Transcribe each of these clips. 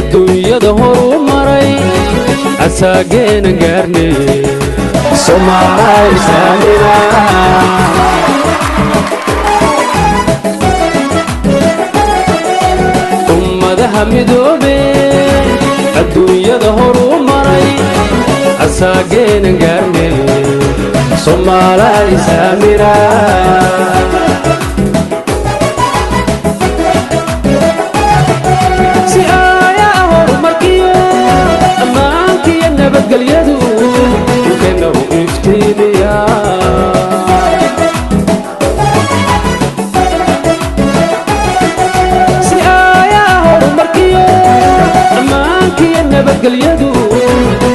adduunyada horu maray asaageena gaarnay Soomaaliya islaamina ummadaha midoobay adduunyada horu maray asaageena gaarnay Soomaaliya islaamina nabadgelyadu dhulkeena u iftiimiya si aayaa horumarkiyo ammaankiyo nabadgelyadu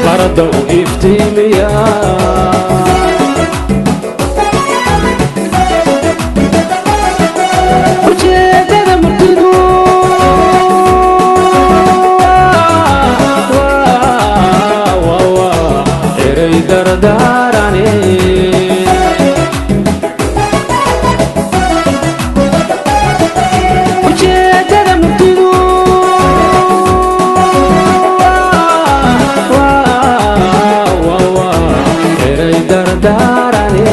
qaradda u iftiimiya ujeedada murtidu dardarane ujeedada murtidu eray dardarane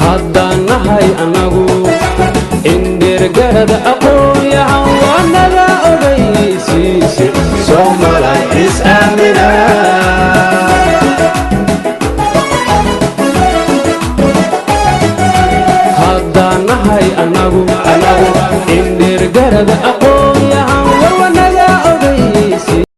haddaan nahay anagu indhergarada aqoon-yahan waanaga Soomaaliya islaamina haddaan nahay anagu indhergarada aqoon